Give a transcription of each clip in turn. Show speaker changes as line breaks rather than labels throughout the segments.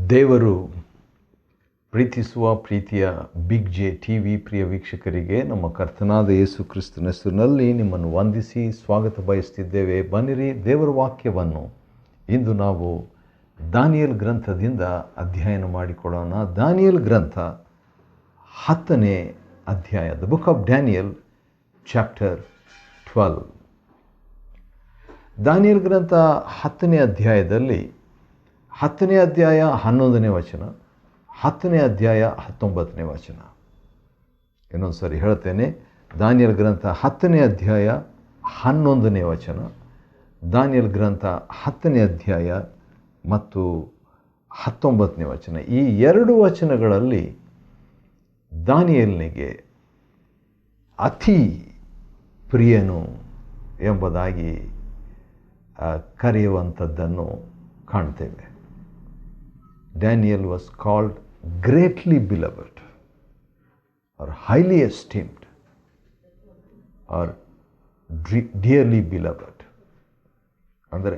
ದೇವರು ಪ್ರೀತಿಸುವ ಪ್ರೀತಿಯ ಬಿಗ್ ಜೆ ಟಿ ವಿ ಪ್ರಿಯ ವೀಕ್ಷಕರಿಗೆ ನಮ್ಮ ಕರ್ತನಾದ ಯೇಸು ಕ್ರಿಸ್ತನ ಹೆಸರಿನಲ್ಲಿ ನಿಮ್ಮನ್ನು ವಂದಿಸಿ ಸ್ವಾಗತ ಬಯಸ್ತಿದ್ದೇವೆ. ಬನ್ನಿರಿ, ದೇವರ ವಾಕ್ಯವನ್ನು ಇಂದು ನಾವು ದಾನಿಯೇಲ್ ಗ್ರಂಥದಿಂದ ಅಧ್ಯಯನ ಮಾಡಿಕೊಳ್ಳೋಣ. ದಾನಿಯೇಲ್ ಗ್ರಂಥ 10ನೇ ಅಧ್ಯಾಯ, the book of Daniel chapter 12. Daniel ಗ್ರಂಥ 10ನೇ ಅಧ್ಯಾಯದಲ್ಲಿ 10ನೇ ಅಧ್ಯಾಯ 11ನೇ ವಚನ, 10ನೇ ಅಧ್ಯಾಯ 19ನೇ ವಚನ. ಇನ್ನೊಂದು ಸರಿ ಹೇಳ್ತೇನೆ. ದಾನಿಯೇಲ್ ಗ್ರಂಥ 10ನೇ ಅಧ್ಯಾಯ 11ನೇ ವಚನ, ದಾನಿಯೇಲ್ ಗ್ರಂಥ 10ನೇ ಅಧ್ಯಾಯ ಮತ್ತು 19ನೇ ವಚನ. ಈ ಎರಡು ವಚನಗಳಲ್ಲಿ ದಾನಿಯೇಲನಿಗೆ ಅತಿ ಪ್ರಿಯನು ಎಂಬುದಾಗಿ ಕರೆಯುವಂಥದ್ದನ್ನು ಕಾಣ್ತೇವೆ. Daniel was called greatly beloved or highly esteemed or dearly beloved. ಅಂದರೆ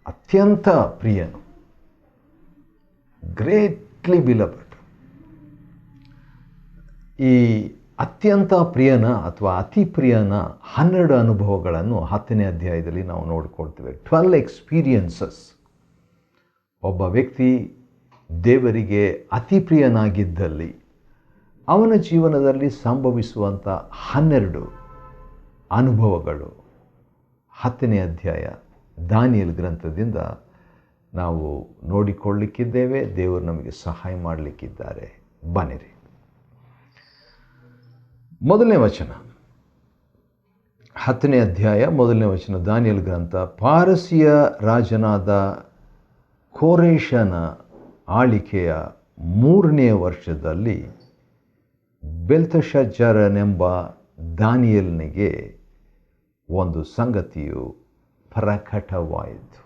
ಅತ್ಯಂತ ಪ್ರಿಯನು, ಗ್ರೇಟ್ಲಿ ಬಿಲವಡ್. ಈ ಅತ್ಯಂತ ಪ್ರಿಯನ ಅಥವಾ ಅತಿ ಪ್ರಿಯನ 12 ಅನುಭವಗಳನ್ನು 10ನೇ ಅಧ್ಯಾಯದಲ್ಲಿ ನಾವು ನೋಡಿಕೊಳ್ತೇವೆ. 12 ಎಕ್ಸ್ಪೀರಿಯನ್ಸಸ್. ಒಬ್ಬ ವ್ಯಕ್ತಿ ದೇವರಿಗೆ ಅತಿ ಪ್ರಿಯನಾಗಿದ್ದಲ್ಲಿ ಅವನ ಜೀವನದಲ್ಲಿ ಸಂಭವಿಸುವಂಥ 12 ಅನುಭವಗಳು 10ನೇ ಅಧ್ಯಾಯ ದಾನಿಯೇಲ್ ಗ್ರಂಥದಿಂದ ನಾವು ನೋಡಿಕೊಳ್ಳಲಿಕ್ಕಿದ್ದೇವೆ. ದೇವರು ನಮಗೆ ಸಹಾಯ ಮಾಡಲಿಕ್ಕಿದ್ದಾರೆ. ಬನ್ನಿರಿ. ಮೊದಲನೇ ವಚನ, 10ನೇ ಅಧ್ಯಾಯ 1ನೇ ವಚನ. ದಾನಿಯೇಲ್ ಗ್ರಂಥ, ಪಾರಸಿಯ ರಾಜನಾದ ಕೋರೇಷನ ಆಳಿಕೆಯ 3ನೇ ವರ್ಷದಲ್ಲಿ ಬೆಲ್ತೆಶಚ್ಚರನೆಂಬ ದಾನಿಯೇಲನಿಗೆ ಒಂದು ಸಂಗತಿಯು ಪ್ರಕಟವಾಯಿತು.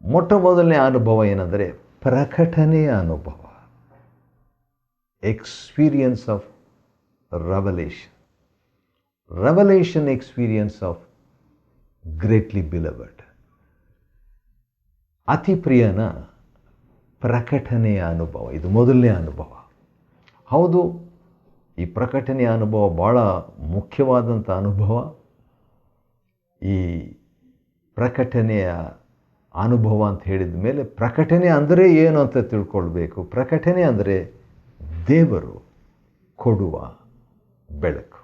ಮೊಟ್ಟ ಮೊದಲನೇ ಅನುಭವ ಏನೆಂದರೆ ಪ್ರಕಟಣೆಯ ಅನುಭವ, experience of revelation experience of greatly ಬಿಲವಡ್. ಅತಿ ಪ್ರಿಯನ ಪ್ರಕಟಣೆಯ ಅನುಭವ, ಇದು ಮೊದಲನೇ ಅನುಭವ. ಹೌದು, ಈ ಪ್ರಕಟಣೆಯ ಅನುಭವ ಭಾಳ ಮುಖ್ಯವಾದಂಥ ಅನುಭವ. ಈ ಪ್ರಕಟಣೆಯ ಅನುಭವ ಅಂತ ಹೇಳಿದ ಮೇಲೆ ಪ್ರಕಟಣೆ ಅಂದರೆ ಏನು ಅಂತ ತಿಳ್ಕೊಳ್ಬೇಕು. ಪ್ರಕಟಣೆ ಅಂದರೆ ದೇವರು ಕೊಡುವ ಬೆಳಕು.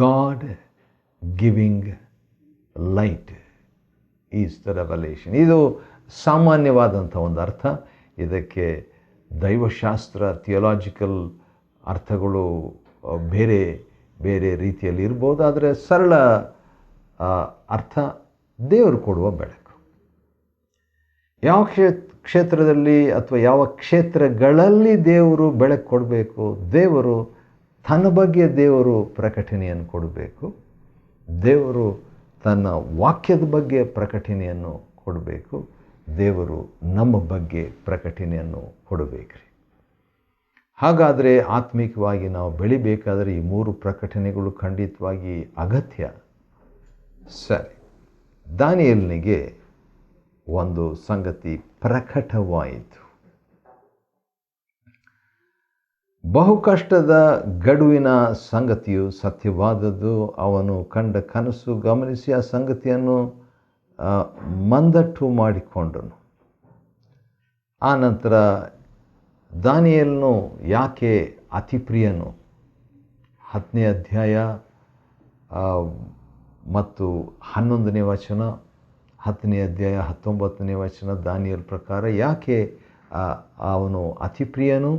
God giving light is the revelation. ಇದು ಸಾಮಾನ್ಯವಾದಂಥ ಒಂದು ಅರ್ಥ. ಇದಕ್ಕೆ ದೈವಶಾಸ್ತ್ರ, ಥಿಯೋಲಾಜಿಕಲ್ ಅರ್ಥಗಳು ಬೇರೆ ಬೇರೆ ರೀತಿಯಲ್ಲಿ ಇರ್ಬೋದು. ಆದರೆ ಸರಳ ಅರ್ಥ ದೇವರು ಕೊಡುವ ಬೆಳಕು. ಯಾವ ಕ್ಷೇತ್ರದಲ್ಲಿ ಅಥವಾ ಯಾವ ಕ್ಷೇತ್ರಗಳಲ್ಲಿ ದೇವರು ಬೆಳಕು ಕೊಡಬೇಕು? ದೇವರು ತನ್ನ ಬಗ್ಗೆ ದೇವರು ಪ್ರಕಟಣೆಯನ್ನು ಕೊಡಬೇಕು. ದೇವರು ತನ್ನ ವಾಕ್ಯದ ಬಗ್ಗೆ ಪ್ರಕಟಣೆಯನ್ನು ಕೊಡಬೇಕು. ದೇವರು ನಮ್ಮ ಬಗ್ಗೆ ಪ್ರಕಟಣೆಯನ್ನು ಕೊಡಬೇಕ್ರಿ. ಹಾಗಾದರೆ ಆತ್ಮಿಕವಾಗಿ ನಾವು ಬೆಳಿಬೇಕಾದರೆ ಈ 3 ಪ್ರಕಟಣೆಗಳು ಖಂಡಿತವಾಗಿ ಅಗತ್ಯ. ಸರಿ, ದಾನಿಯೇಲನಿಗೆ ಒಂದು ಸಂಗತಿ ಪ್ರಕಟವಾಯಿತು. ಬಹು ಕಷ್ಟದ ಗಡುವಿನ ಸಂಗತಿಯು ಸತ್ಯವಾದದ್ದು. ಅವನು ಕಂಡ ಕನಸು ಗಮನಿಸಿ ಆ ಸಂಗತಿಯನ್ನು ಮಂದಟ್ಟು ಮಾಡಿಕೊಂಡನು. ಆ ನಂತರ ದಾನಿಯೇಲನು ಯಾಕೆ ಅತಿ ಪ್ರಿಯನು? 10ನೇ ಅಧ್ಯಾಯ ಮತ್ತು 11ನೇ ವಚನ, 10ನೇ ಅಧ್ಯಾಯ 19ನೇ ವಚನ ದಾನಿಯೇಲ್ ಪ್ರಕಾರ ಯಾಕೆ ಅವನು ಅತಿ ಪ್ರಿಯನು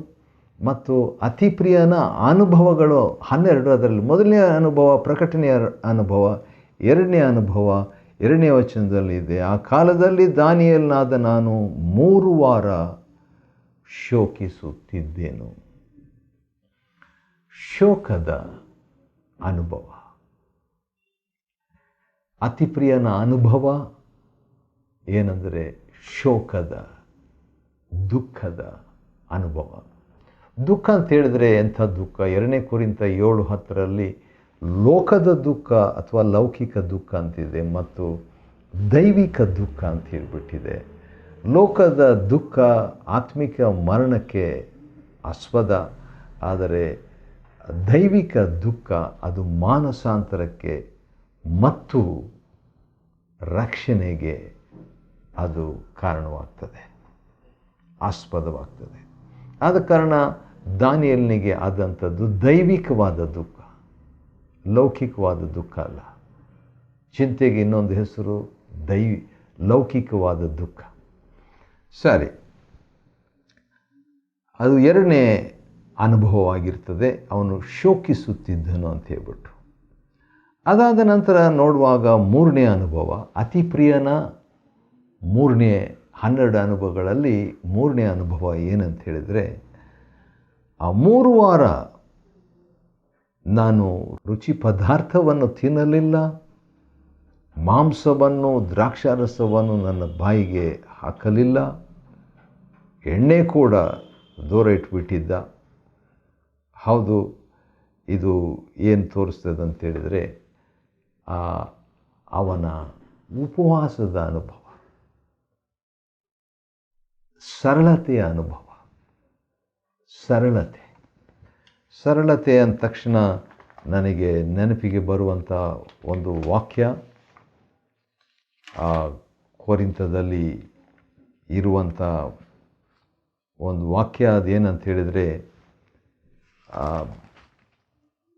ಮತ್ತು ಅತಿ ಪ್ರಿಯನ ಅನುಭವಗಳು 12. ಅದರಲ್ಲಿ ಮೊದಲನೇ ಅನುಭವ ಪ್ರಕಟಣೆಯ ಅನುಭವ, ಎರಡನೇ ಅನುಭವ 2ನೇ ವಚನದಲ್ಲಿ ಇದೆ. ಆ ಕಾಲದಲ್ಲಿ ದಾನಿಯೇಲನಾದ ನಾನು 3 ವಾರ ಶೋಕಿಸುತ್ತಿದ್ದೆನು. ಶೋಕದ ಅನುಭವ, ಅತಿ ಪ್ರಿಯನ ಅನುಭವ ಏನೆಂದರೆ ಶೋಕದ, ದುಃಖದ ಅನುಭವ. ದುಃಖ ಅಂತ ಹೇಳಿದ್ರೆ ಎಂಥ ದುಃಖ? 2ನೇ ಕೊರಿಂಥ 7:10 ಲೋಕದ ದುಃಖ ಅಥವಾ ಲೌಕಿಕ ದುಃಖ ಅಂತಿದೆ ಮತ್ತು ದೈವಿಕ ದುಃಖ ಅಂತ ಹೇಳಿಬಿಟ್ಟಿದೆ. ಲೋಕದ ದುಃಖ ಆತ್ಮಿಕ ಮರಣಕ್ಕೆ ಆಸ್ಪದ, ಆದರೆ ದೈವಿಕ ದುಃಖ ಅದು ಮಾನಸಾಂತರಕ್ಕೆ ಮತ್ತು ರಕ್ಷಣೆಗೆ ಅದು ಕಾರಣವಾಗ್ತದೆ, ಆಸ್ಪದವಾಗ್ತದೆ. ಆದ ಕಾರಣ ದಾನಿಯೇಲನಿಗೆ ಆದಂಥದ್ದು ದೈವಿಕವಾದ ದುಃಖ, ಲೌಕಿಕವಾದ ದುಃಖ ಅಲ್ಲ. ಚಿಂತೆಗೆ ಇನ್ನೊಂದು ಹೆಸರು ಲೌಕಿಕವಾದ ದುಃಖ. ಸರಿ, ಅದು ಎರಡನೇ ಅನುಭವವಾಗಿರ್ತದೆ, ಅವನು ಶೋಕಿಸುತ್ತಿದ್ದನು ಅಂತ ಹೇಳ್ಬಿಟ್ಟು. ಅದಾದ ನಂತರ ನೋಡುವಾಗ ಮೂರನೇ ಅನುಭವ, ಅತಿ ಪ್ರಿಯನ 12 ಅನುಭವಗಳಲ್ಲಿ ಮೂರನೇ ಅನುಭವ ಏನಂತ ಹೇಳಿದರೆ, ಆ 3 ವಾರ ನಾನು ರುಚಿ ಪದಾರ್ಥವನ್ನು ತಿನ್ನಲಿಲ್ಲ, ಮಾಂಸವನ್ನು ದ್ರಾಕ್ಷಾರಸವನ್ನು ನನ್ನ ಬಾಯಿಗೆ ಹಾಕಲಿಲ್ಲ, ಎಣ್ಣೆ ಕೂಡ ದೂರ ಇಟ್ಬಿಟ್ಟಿದ್ದ. ಹೌದು, ಇದು ಏನು ತೋರಿಸ್ತದೆ ಅಂತೇಳಿದರೆ ಅವನ ಉಪವಾಸದ ಅನುಭವ, ಸರಳತೆಯ ಅನುಭವ. ಸರಳತೆ ಅಂದ ತಕ್ಷಣ ನನಗೆ ನೆನಪಿಗೆ ಬರುವಂಥ ಒಂದು ವಾಕ್ಯ, ಕೊರಿಂಥದಲ್ಲಿ ಇರುವಂಥ ಒಂದು ವಾಕ್ಯ. ಅದೇನಂತ ಹೇಳಿದರೆ,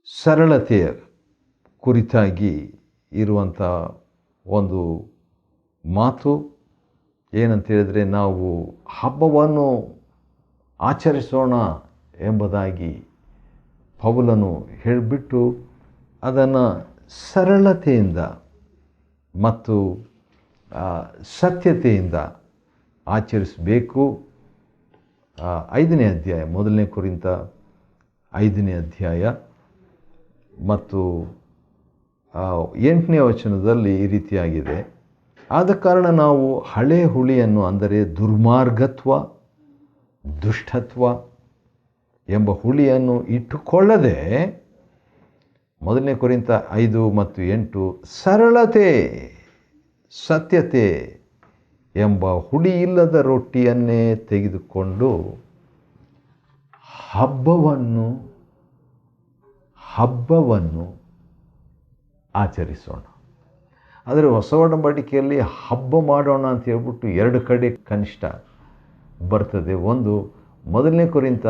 ಸರಳತೆಯ ಕುರಿತಾಗಿ ಇರುವಂಥ ಒಂದು ಮಾತು ಏನಂತ ಹೇಳಿದರೆ, ನಾವು ಹಬ್ಬವನ್ನು ಆಚರಿಸೋಣ ಎಂಬುದಾಗಿ ಪೌಲನು ಹೇಳಿಬಿಟ್ಟು ಅದನ್ನು ಸರಳತೆಯಿಂದ ಮತ್ತು ಸತ್ಯತೆಯಿಂದ ಆಚರಿಸಬೇಕು. 5ನೇ ಅಧ್ಯಾಯ, 1 ಕೊರಿಂಥ 5ನೇ ಅಧ್ಯಾಯ ಮತ್ತು 8ನೇ ವಚನದಲ್ಲಿ ಈ ರೀತಿಯಾಗಿದೆ, ಆದ ಕಾರಣ ನಾವು ಹಳೆ ಹುಳಿಯನ್ನು, ಅಂದರೆ ದುರ್ಮಾರ್ಗತ್ವ, ದುಷ್ಟತ್ವ ಎಂಬ ಹುಳಿಯನ್ನು ಇಟ್ಟುಕೊಳ್ಳದೆ, 1 ಕೊರಿಂಥ 5 ಮತ್ತು 8, ಸರಳತೆ, ಸತ್ಯತೆ ಎಂಬ ಹುಳಿ ಇಲ್ಲದ ರೊಟ್ಟಿಯನ್ನೇ ತೆಗೆದುಕೊಂಡು ಹಬ್ಬವನ್ನು ಆಚರಿಸೋಣ. ಆದರೆ ಹೊಸ ಒಡಂಬಡಿಕೆಯಲ್ಲಿ ಹಬ್ಬ ಮಾಡೋಣ ಅಂತ ಹೇಳ್ಬಿಟ್ಟು 2 ಕಡೆ ಕನಿಷ್ಠ ಬರ್ತದೆ. ಒಂದು 1 ಕೊರಿಂಥ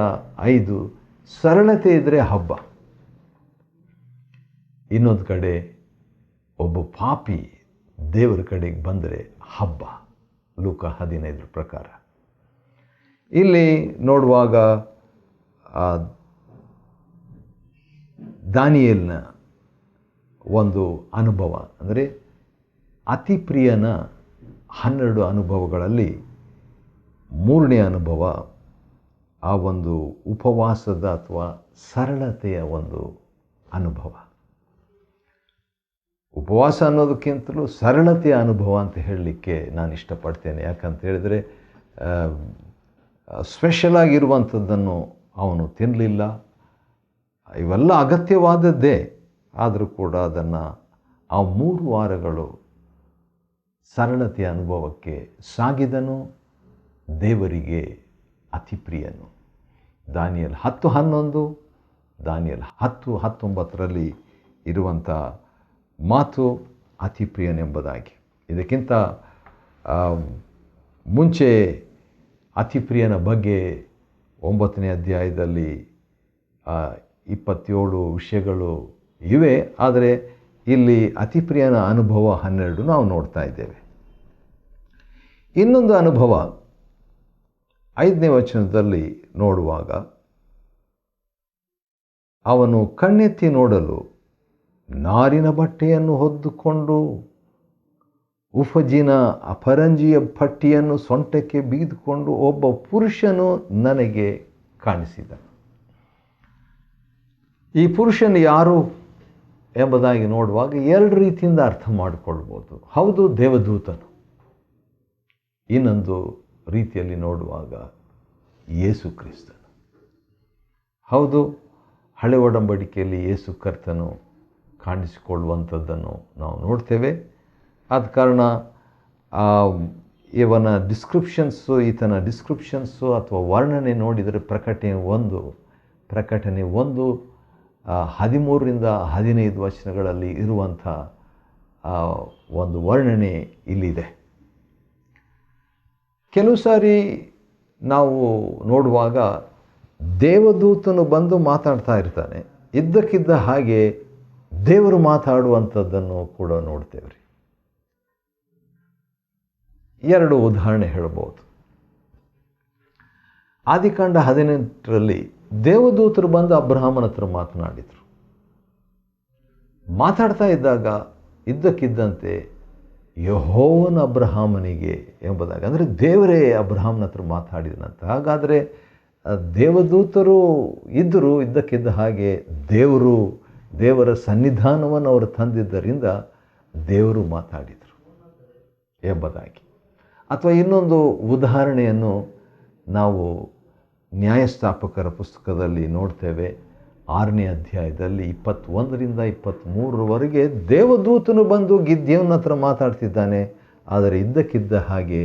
5 ಸರಳತೆ ಇದ್ದರೆ ಹಬ್ಬ, ಇನ್ನೊಂದು ಕಡೆ ಒಬ್ಬ ಪಾಪಿ ದೇವರ ಕಡೆಗೆ ಬಂದರೆ ಹಬ್ಬ, ಲೂಕ 15 ಪ್ರಕಾರ. ಇಲ್ಲಿ ನೋಡುವಾಗ ದಾನಿಯೇಲನ ಒಂದು ಅನುಭವ, ಅಂದರೆ ಅತಿ ಪ್ರಿಯನ 12 ಅನುಭವಗಳಲ್ಲಿ ಮೂರನೇ ಅನುಭವ ಆ ಒಂದು ಉಪವಾಸದ ಅಥವಾ ಸರಳತೆಯ ಒಂದು ಅನುಭವ. ಉಪವಾಸ ಅನ್ನೋದಕ್ಕಿಂತಲೂ ಸರಳತೆಯ ಅನುಭವ ಅಂತ ಹೇಳಲಿಕ್ಕೆ ನಾನು ಇಷ್ಟಪಡ್ತೇನೆ. ಯಾಕಂತ ಹೇಳಿದರೆ ಸ್ಪೆಷಲ್ ಆಗಿರುವಂಥದ್ದನ್ನು ಅವನು ತಿನ್ನಲಿಲ್ಲ. ಇವೆಲ್ಲ ಅಗತ್ಯವಾದದ್ದೇ, ಆದರೂ ಕೂಡ ಅದನ್ನು ಆ 3 ವಾರಗಳು ಸರಳತೆಯ ಅನುಭವಕ್ಕೆ ಸಾಗಿದನು. ದೇವರಿಗೆ ಅತಿ ಪ್ರಿಯನು. ದಾನಿಯೇಲ 10:11, ದಾನಿಯೇಲ 10:19 ಇರುವಂಥ ಮಾತು ಅತಿ ಪ್ರಿಯನೆಂಬುದಾಗಿ. ಇದಕ್ಕಿಂತ ಮುಂಚೆ ಅತಿ ಪ್ರಿಯನ ಬಗ್ಗೆ 9ನೇ ಅಧ್ಯಾಯದಲ್ಲಿ 27 ವಿಷಯಗಳು ಇವೆ, ಆದರೆ ಇಲ್ಲಿ ಅತಿ ಪ್ರಿಯನ ಅನುಭವ 12 ನಾವು ನೋಡ್ತಾ ಇದ್ದೇವೆ. ಇನ್ನೊಂದು ಅನುಭವ 5ನೇ ವಚನದಲ್ಲಿ ನೋಡುವಾಗ, ಅವನು ಕಣ್ಣೆತ್ತಿ ನೋಡಲು ನಾರಿನ ಬಟ್ಟೆಯನ್ನು ಹೊದ್ದುಕೊಂಡು ಉಫಜಿನ ಅಪರಂಜಿಯ ಪಟ್ಟಿಯನ್ನು ಸೊಂಟಕ್ಕೆ ಬಿಗಿದುಕೊಂಡು ಒಬ್ಬ ಪುರುಷನು ನನಗೆ ಕಾಣಿಸಿದನು. ಈ ಪುರುಷನು ಯಾರು ಎಂಬುದಾಗಿ ನೋಡುವಾಗ 2 ರೀತಿಯಿಂದ ಅರ್ಥ ಮಾಡಿಕೊಳ್ಬೋದು. ಹೌದು, ದೇವದೂತನು. ಇನ್ನೊಂದು ರೀತಿಯಲ್ಲಿ ನೋಡುವಾಗ ಯೇಸು ಕ್ರಿಸ್ತನು. ಹೌದು, ಹಳೆ ಒಡಂಬಡಿಕೆಯಲ್ಲಿ ಯೇಸು ಕರ್ತನು ಕಾಣಿಸಿಕೊಳ್ಳುವಂಥದ್ದನ್ನು ನಾವು ನೋಡ್ತೇವೆ. ಆದ ಕಾರಣ ಇವನ ಡಿಸ್ಕ್ರಿಪ್ಷನ್ಸು, ಈತನ ಡಿಸ್ಕ್ರಿಪ್ಷನ್ಸು ಅಥವಾ ವರ್ಣನೆ ನೋಡಿದರೆ ಪ್ರಕಟಣೆ 1 13ರಿಂದ 15 ವಚನಗಳಲ್ಲಿ ಇರುವಂಥ ಒಂದು ವರ್ಣನೆ ಇಲ್ಲಿದೆ. ಕೆಲವು ಸಾರಿ ನಾವು ನೋಡುವಾಗ ದೇವದೂತನು ಬಂದು ಮಾತಾಡ್ತಾ ಇರ್ತಾನೆ, ಇದ್ದಕ್ಕಿದ್ದ ಹಾಗೆ ದೇವರು ಮಾತಾಡುವಂಥದ್ದನ್ನು ಕೂಡ ನೋಡ್ತೇವೆ ರೀ. 2 ಉದಾಹರಣೆ ಹೇಳ್ಬೋದು. ಆದಿಕಾಂಡ 18ರಲ್ಲಿ ದೇವದೂತರು ಬಂದು ಅಬ್ರಹಾಮನ ಹತ್ರ ಮಾತನಾಡಿದರು. ಮಾತಾಡ್ತಾ ಇದ್ದಾಗ ಇದ್ದಕ್ಕಿದ್ದಂತೆ ಯೆಹೋವನು ಅಬ್ರಹಾಮನಿಗೆ ಎಂಬುದಾಗಿ, ಅಂದರೆ ದೇವರೇ ಅಬ್ರಹಾಮನ ಹತ್ರ ಮಾತಾಡಿದನಂತ. ಹಾಗಾದರೆ ದೇವದೂತರು ಇದ್ದರು, ಇದ್ದಕ್ಕಿದ್ದ ಹಾಗೆ ದೇವರ ಸನ್ನಿಧಾನವನ್ನು ಅವರು ತಂದಿದ್ದರಿಂದ ದೇವರು ಮಾತಾಡಿದರು ಎಂಬುದಾಗಿ. ಅಥವಾ ಇನ್ನೊಂದು ಉದಾಹರಣೆಯನ್ನು ನಾವು ನ್ಯಾಯಸ್ಥಾಪಕರ ಪುಸ್ತಕದಲ್ಲಿ ನೋಡ್ತೇವೆ. 6ನೇ ಅಧ್ಯಾಯದಲ್ಲಿ 21ರಿಂದ 23ರವರೆಗೆ ದೇವದೂತನು ಬಂದು ಗಿದ್ಯೋನ ಹತ್ರ ಮಾತಾಡ್ತಿದ್ದಾನೆ. ಆದರೆ ಇದ್ದಕ್ಕಿದ್ದ ಹಾಗೆ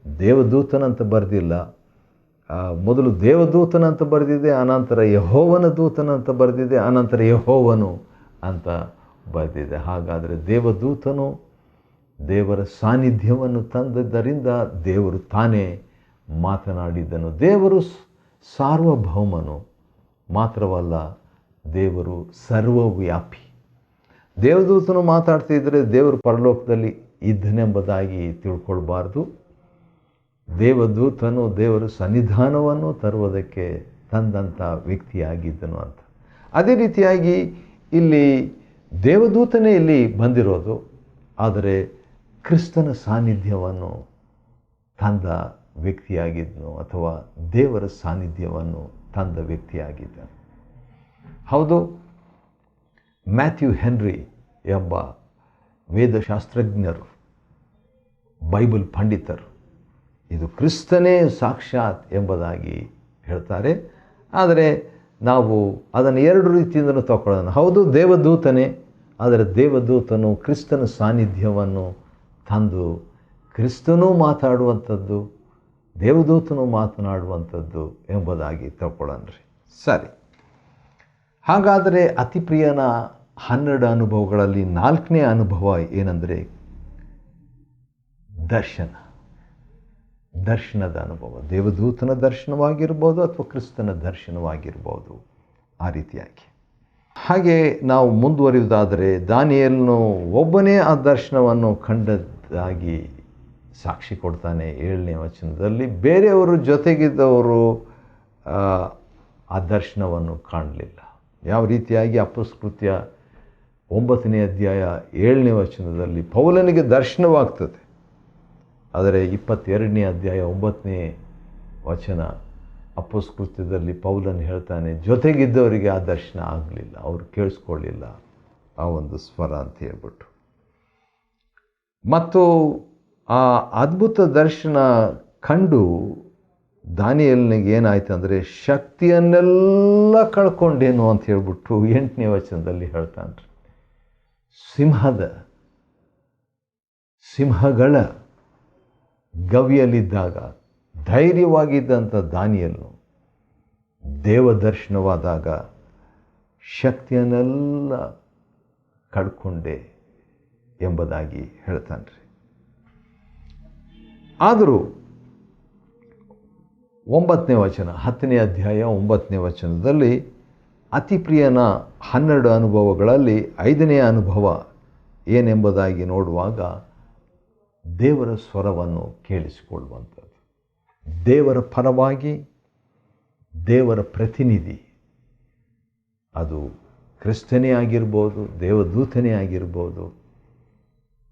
ದೇವದೂತನಂತ ಬರೆದಿಲ್ಲ. ಮೊದಲು ದೇವದೂತನಂತ ಬರೆದಿದೆ, ಅನಂತರ ಯೆಹೋವನ ದೂತನಂತ ಬರೆದಿದೆ, ಅನಂತರ ಯೆಹೋವನು ಅಂತ ಬರೆದಿದೆ. ಹಾಗಾದರೆ ದೇವದೂತನು ದೇವರ ಸಾನ್ನಿಧ್ಯವನ್ನು ತಂದದ್ದರಿಂದ ದೇವರು ತಾನೇ ಮಾತನಾಡಿದ್ದನು. ದೇವರು ಸಾರ್ವಭೌಮನು ಮಾತ್ರವಲ್ಲ, ದೇವರು ಸರ್ವವ್ಯಾಪಿ. ದೇವದೂತನು ಮಾತಾಡ್ತಿದ್ದರೆ ದೇವರು ಪರಲೋಕದಲ್ಲಿ ಇದ್ದನೆಂಬುದಾಗಿ ತಿಳ್ಕೊಳ್ಬಾರ್ದು. ದೇವದೂತನು ದೇವರ ಸನ್ನಿಧಾನವನ್ನು ತರುವುದಕ್ಕೆ ತಂದಂಥ ವ್ಯಕ್ತಿಯಾಗಿದ್ದನು ಅಂತ. ಅದೇ ರೀತಿಯಾಗಿ ಇಲ್ಲಿ ದೇವದೂತನೇ ಇಲ್ಲಿ ಬಂದಿರೋದು, ಆದರೆ ಕ್ರಿಸ್ತನ ಸಾನ್ನಿಧ್ಯವನ್ನು ತಂದ ವ್ಯಕ್ತಿಯಾಗಿದ್ದನು ಅಥವಾ ದೇವರ ಸಾನ್ನಿಧ್ಯವನ್ನು ತಂದ ವ್ಯಕ್ತಿಯಾಗಿದ್ದನು. ಹೌದು, ಮ್ಯಾಥ್ಯೂ ಹೆನ್ರಿ ಎಂಬ ವೇದಶಾಸ್ತ್ರಜ್ಞರು, ಬೈಬಲ್ ಪಂಡಿತರು ಇದು ಕ್ರಿಸ್ತನೇ ಸಾಕ್ಷಾತ್ ಎಂಬುದಾಗಿ ಹೇಳ್ತಾರೆ. ಆದರೆ ನಾವು ಅದನ್ನು 2 ರೀತಿಯಿಂದಲೂ ತಗೊಳ್ಳೋಣ. ಹೌದು, ದೇವದೂತನೇ, ಆದರೆ ದೇವದೂತನು ಕ್ರಿಸ್ತನ ಸಾನ್ನಿಧ್ಯವನ್ನು ತಂದು ಕ್ರಿಸ್ತನೂ ಮಾತಾಡುವಂಥದ್ದು, ದೇವದೂತನು ಮಾತನಾಡುವಂಥದ್ದು ಎಂಬುದಾಗಿ ತಿಳ್ಕೊಳ್ಳೋಣ್ರಿ. ಸರಿ, ಹಾಗಾದರೆ ಅತಿಪ್ರಿಯನ 12 ಅನುಭವಗಳಲ್ಲಿ 4ನೇ ಅನುಭವ ಏನಂದರೆ ದರ್ಶನದ ಅನುಭವ. ದೇವದೂತನ ದರ್ಶನವಾಗಿರ್ಬೋದು ಅಥವಾ ಕ್ರಿಸ್ತನ ದರ್ಶನವಾಗಿರ್ಬೋದು, ಆ ರೀತಿಯಾಗಿ. ಹಾಗೆ ನಾವು ಮುಂದುವರಿಯುವುದಾದರೆ ದಾನಿಯೇಲನು ಒಬ್ಬನೇ ಆ ದರ್ಶನವನ್ನು ಕಂಡದ್ದಾಗಿ ಸಾಕ್ಷಿ ಕೊಡ್ತಾನೆ 7ನೇ ವಚನದಲ್ಲಿ. ಬೇರೆಯವರು ಜೊತೆಗಿದ್ದವರು ಆ ದರ್ಶನವನ್ನು ಕಾಣಲಿಲ್ಲ. ಯಾವ ರೀತಿಯಾಗಿ ಅಪೊಸ್ತಲಕೃತ್ಯ 9ನೇ ಅಧ್ಯಾಯ 7ನೇ ವಚನದಲ್ಲಿ ಪೌಲನಿಗೆ ದರ್ಶನವಾಗ್ತದೆ, ಆದರೆ 22ನೇ ಅಧ್ಯಾಯ 9ನೇ ವಚನ ಅಪೊಸ್ತಲಕೃತ್ಯದಲ್ಲಿ ಪೌಲನು ಹೇಳ್ತಾನೆ, ಜೊತೆಗಿದ್ದವರಿಗೆ ಆ ದರ್ಶನ ಆಗಲಿಲ್ಲ, ಅವರು ಕೇಳಿಸ್ಕೊಳ್ಳಿಲ್ಲ ಆ ಒಂದು ಸ್ವರ ಅಂತ ಹೇಳ್ಬಿಟ್ಟು. ಮತ್ತು ಆ ಅದ್ಭುತ ದರ್ಶನ ಕಂಡು ದಾನಿಯೇಲನಿಗೆ ಏನಾಯ್ತು ಅಂದರೆ ಶಕ್ತಿಯನ್ನೆಲ್ಲ ಕಳ್ಕೊಂಡೇನು ಅಂತ ಹೇಳ್ಬಿಟ್ಟು 8ನೇ ವಚನದಲ್ಲಿ ಹೇಳ್ತಾನೆ. ಸಿಂಹಗಳ ಗವಿಯಲ್ಲಿದ್ದಾಗ ಧೈರ್ಯವಾಗಿದ್ದಂಥ ದಾನಿಯೇಲನು ದೇವದರ್ಶನವಾದಾಗ ಶಕ್ತಿಯನ್ನೆಲ್ಲ ಕಳ್ಕೊಂಡೆ ಎಂಬುದಾಗಿ ಹೇಳ್ತಾನೆ. ಆದರೂ 9ನೇ ವಚನ 10ನೇ ಅಧ್ಯಾಯ 9ನೇ ವಚನದಲ್ಲಿ ಅತಿಪ್ರಿಯನ 12 ಅನುಭವಗಳಲ್ಲಿ 5ನೇ ಅನುಭವ ಏನೆಂಬುದಾಗಿ ನೋಡುವಾಗ ದೇವರ ಸ್ವರವನ್ನು ಕೇಳಿಸಿಕೊಳ್ಳುವಂಥದ್ದು. ದೇವರ ಪರವಾಗಿ ದೇವರ ಪ್ರತಿನಿಧಿ, ಅದು ಕ್ರಿಸ್ತನೇ ಆಗಿರ್ಬೋದು, ದೇವದೂತನೇ ಆಗಿರ್ಬೋದು,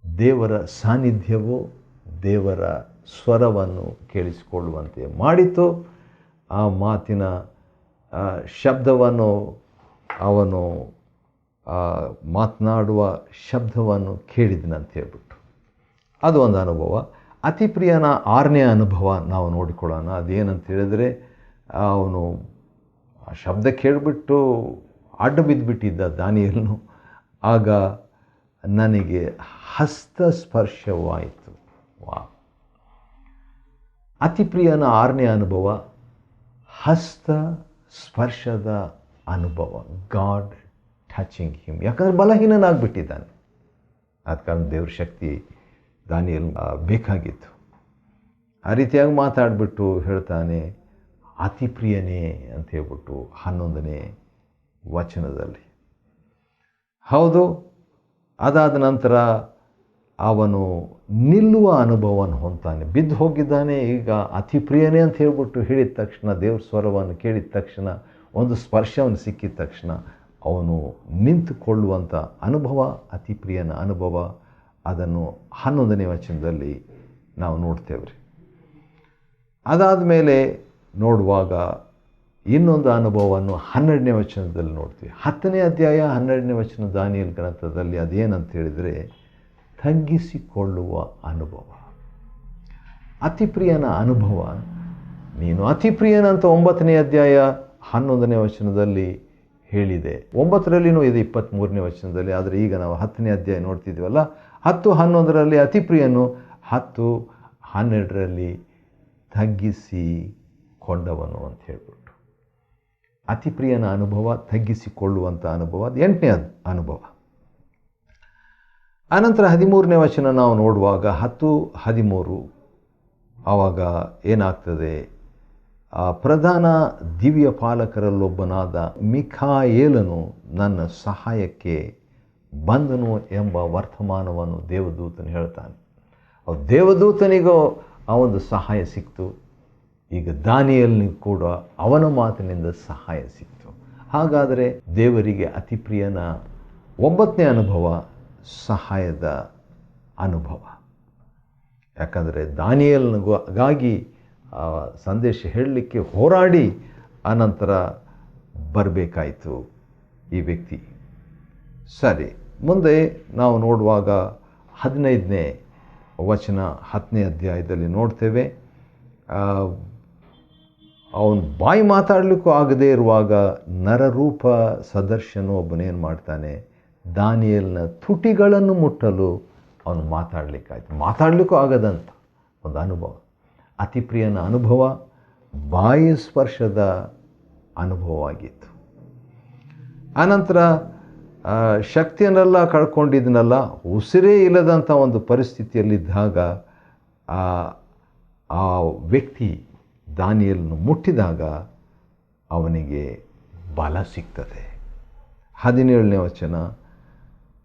ದೇವರ ಸಾನ್ನಿಧ್ಯವೋ ದೇವರ ಸ್ವರವನ್ನು ಕೇಳಿಸಿಕೊಳ್ಳುವಂತೆ ಮಾಡಿತು. ಆ ಮಾತಿನ ಶಬ್ದವನ್ನು, ಅವನು ಮಾತನಾಡುವ ಶಬ್ದವನ್ನು ಕೇಳಿದನಂತ ಹೇಳ್ಬಿಟ್ಟು ಅದು ಒಂದು ಅನುಭವ. ಅತಿಪ್ರಿಯನ 6ನೇ ಅನುಭವ ನಾವು ನೋಡಿಕೊಳ್ಳೋಣ. ಅದೇನಂತ ಹೇಳಿದರೆ, ಅವನು ಆ ಶಬ್ದ ಕೇಳಿಬಿಟ್ಟು ಅಡ್ಡ ಬಿದ್ದುಬಿಟ್ಟಿದ್ದ ದಾನಿಯೇಲನು. ಆಗ ನನಗೆ ಹಸ್ತಸ್ಪರ್ಶವಾಯಿತು. ಅತಿ ಪ್ರಿಯನ 6ನೇ ಅನುಭವ ಹಸ್ತ ಸ್ಪರ್ಶದ ಅನುಭವ. God touching him. ಯಾಕಂದರೆ ಬಲಹೀನನಾಗ್ಬಿಟ್ಟಿದ್ದಾನೆ. ಆದ ಕಾರಣ ದೇವ್ರ ಶಕ್ತಿ ದಾನಿಯೇಲ್ ಬೇಕಾಗಿತ್ತು. ಆ ರೀತಿಯಾಗಿ ಮಾತಾಡಿಬಿಟ್ಟು ಹೇಳ್ತಾನೆ, ಅತಿ ಪ್ರಿಯನೇ ಅಂತ ಹೇಳ್ಬಿಟ್ಟು 11ನೇ ವಚನದಲ್ಲಿ. ಹೌದು, ಅದಾದ ನಂತರ ಅವನು ನಿಲ್ಲುವ ಅನುಭವವನ್ನು ಹೊಂತಾನೆ. ಬಿದ್ದು ಹೋಗಿದ್ದಾನೆ, ಈಗ ಅತಿ ಪ್ರಿಯನೇ ಅಂತ ಹೇಳ್ಬಿಟ್ಟು ಹೇಳಿದ ತಕ್ಷಣ, ದೇವ್ರ ಸ್ವರವನ್ನು ಕೇಳಿದ ತಕ್ಷಣ, ಒಂದು ಸ್ಪರ್ಶವನ್ನು ಸಿಕ್ಕಿದ ತಕ್ಷಣ ಅವನು ನಿಂತುಕೊಳ್ಳುವಂಥ ಅನುಭವ, ಅತಿ ಪ್ರಿಯನ ಅನುಭವ. ಅದನ್ನು 11ನೇ ವಚನದಲ್ಲಿ ನಾವು ನೋಡ್ತೇವೆ ರೀ. ಅದಾದ ಮೇಲೆ ನೋಡುವಾಗ ಇನ್ನೊಂದು ಅನುಭವವನ್ನು 12ನೇ ವಚನದಲ್ಲಿ ನೋಡ್ತೀವಿ. 10ನೇ ಅಧ್ಯಾಯ 12ನೇ ವಚನ ದಾನಿಯೇಲ್ ಗ್ರಂಥದಲ್ಲಿ ಅದೇನಂತ ಹೇಳಿದರೆ, ತಗ್ಗಿಸಿಕೊಳ್ಳುವ ಅನುಭವ, ಅತಿ ಪ್ರಿಯನ ಅನುಭವ. ನೀನು ಅತಿ ಪ್ರಿಯನಂತ 9ನೇ ಅಧ್ಯಾಯ 11ನೇ ವಚನದಲ್ಲಿ ಹೇಳಿದೆ. 9ರಲ್ಲಿನೂ ಇದೆ 23ನೇ ವಚನದಲ್ಲಿ. ಆದರೆ ಈಗ ನಾವು 10ನೇ ಅಧ್ಯಾಯ ನೋಡ್ತಿದ್ದೀವಲ್ಲ, 10, 11ರಲ್ಲಿ ಅತಿ ಪ್ರಿಯನು, 10, 12ರಲ್ಲಿ ತಗ್ಗಿಸಿಕೊಂಡವನು ಅಂತ ಹೇಳ್ಬಿಟ್ಟು. ಅತಿ ಪ್ರಿಯನ ಅನುಭವ, ತಗ್ಗಿಸಿಕೊಳ್ಳುವಂಥ ಅನುಭವ. ಅದು 8ನೇ ಅನುಭವ. ಆನಂತರ 13ನೇ ವಚನ ನಾವು ನೋಡುವಾಗ 10, 13 ಆವಾಗ ಏನಾಗ್ತದೆ, ಪ್ರಧಾನ ದಿವ್ಯ ಪಾಲಕರಲ್ಲೊಬ್ಬನಾದ ಮಿಖಾಯೇಲನು ನನ್ನ ಸಹಾಯಕ್ಕೆ ಬಂದನು ಎಂಬ ವರ್ತಮಾನವನ್ನು ದೇವದೂತನು ಹೇಳ್ತಾನೆ. ದೇವದೂತನಿಗೂ ಆ ಒಂದು ಸಹಾಯ ಸಿಕ್ತು. ಈಗ ದಾನಿಯೇಲನಿಗೂ ಕೂಡ ಅವನ ಮಾತಿನಿಂದ ಸಹಾಯ ಸಿಕ್ತು. ಹಾಗಾದರೆ ದೇವರಿಗೆ ಅತಿ ಪ್ರಿಯನ 9ನೇ ಅನುಭವ ಸಹಾಯದ ಅನುಭವ. ಯಾಕಂದರೆ ದಾನಿಯೇಲನಿಗಾಗಿ ಸಂದೇಶ ಹೇಳಲಿಕ್ಕೆ ಹೋರಾಡಿ ಆನಂತರ ಬರಬೇಕಾಯಿತು ಈ ವ್ಯಕ್ತಿ. ಸರಿ, ಮುಂದೆ ನಾವು ನೋಡುವಾಗ 15ನೇ ವಚನ 10ನೇ ಅಧ್ಯಾಯದಲ್ಲಿ ನೋಡ್ತೇವೆ. ಅವನು ಬಾಯಿ ಮಾತಾಡಲಿಕ್ಕೂ ಆಗದೇ ಇರುವಾಗ ನರರೂಪ ಸದರ್ಶನು ಒಬ್ಬನೇನು ಮಾಡ್ತಾನೆ, ದಾನಿಯೇಲನ ತುಟಿಗಳನ್ನು ಮುಟ್ಟಲು ಅವನು ಮಾತಾಡಲಿಕ್ಕೂ ಆಗದಂಥ ಒಂದು ಅನುಭವ. ಅತಿ ಪ್ರಿಯನ ಅನುಭವ ಬಾಯಿ ಸ್ಪರ್ಶದ ಅನುಭವವಾಗಿತ್ತು. ಆನಂತರ ಶಕ್ತಿಯನ್ನೆಲ್ಲ ಕಳ್ಕೊಂಡಿದ್ದನಲ್ಲ, ಉಸಿರೇ ಇಲ್ಲದಂಥ ಒಂದು ಪರಿಸ್ಥಿತಿಯಲ್ಲಿದ್ದಾಗ ಆ ವ್ಯಕ್ತಿ ದಾನಿಯೇಲನು ಮುಟ್ಟಿದಾಗ ಅವನಿಗೆ ಬಲ ಸಿಗ್ತದೆ. 17ನೇ ವಚನ,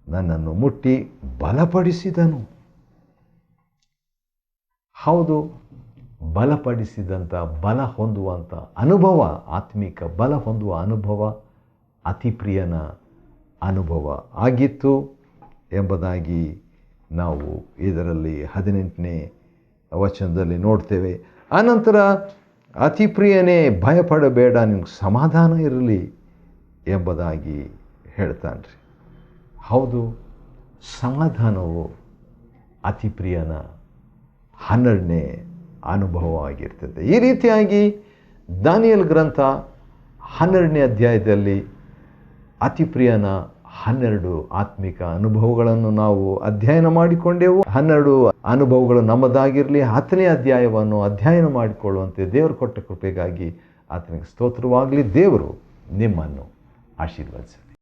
ನನ್ನನ್ನು ಮುಟ್ಟಿ ಬಲಪಡಿಸಿದನು. ಹೌದು, ಬಲಪಡಿಸಿದಂಥ, ಬಲ ಹೊಂದುವಂಥ ಅನುಭವ, ಆತ್ಮಿಕ ಬಲ ಹೊಂದುವ ಅನುಭವ ಅತಿ ಪ್ರಿಯನ ಅನುಭವ ಆಗಿತ್ತು ಎಂಬುದಾಗಿ ನಾವು ಇದರಲ್ಲಿ 18ನೇ ವಚನದಲ್ಲಿ ನೋಡ್ತೇವೆ. ಆನಂತರ ಅತಿ ಪ್ರಿಯನೇ ಭಯಪಡಬೇಡ, ನಿಮ್ಗೆ ಸಮಾಧಾನ ಇರಲಿ ಎಂಬುದಾಗಿ ಹೇಳ್ತಾನೆ ರೀ. ಹೌದು, ಸಮಾಧಾನವು ಅತಿ ಪ್ರಿಯನ 12ನೇ ಅನುಭವವಾಗಿರ್ತದೆ. ಈ ರೀತಿಯಾಗಿ ದಾನಿಯೇಲ್ ಗ್ರಂಥ 12ನೇ ಅಧ್ಯಾಯದಲ್ಲಿ ಅತಿ ಪ್ರಿಯನ 12 ಆತ್ಮಿಕ ಅನುಭವಗಳನ್ನು ನಾವು ಅಧ್ಯಯನ ಮಾಡಿಕೊಂಡೆವು. 12 ಅನುಭವಗಳು ನಮ್ಮದಾಗಿರಲಿ. 10ನೇ ಅಧ್ಯಾಯವನ್ನು ಅಧ್ಯಯನ ಮಾಡಿಕೊಳ್ಳುವಂತೆ ದೇವರು ಕೊಟ್ಟ ಕೃಪೆಗಾಗಿ ಆತನಿಗೆ ಸ್ತೋತ್ರವಾಗಲಿ. ದೇವರು ನಿಮ್ಮನ್ನು ಆಶೀರ್ವದಿಸಲಿ.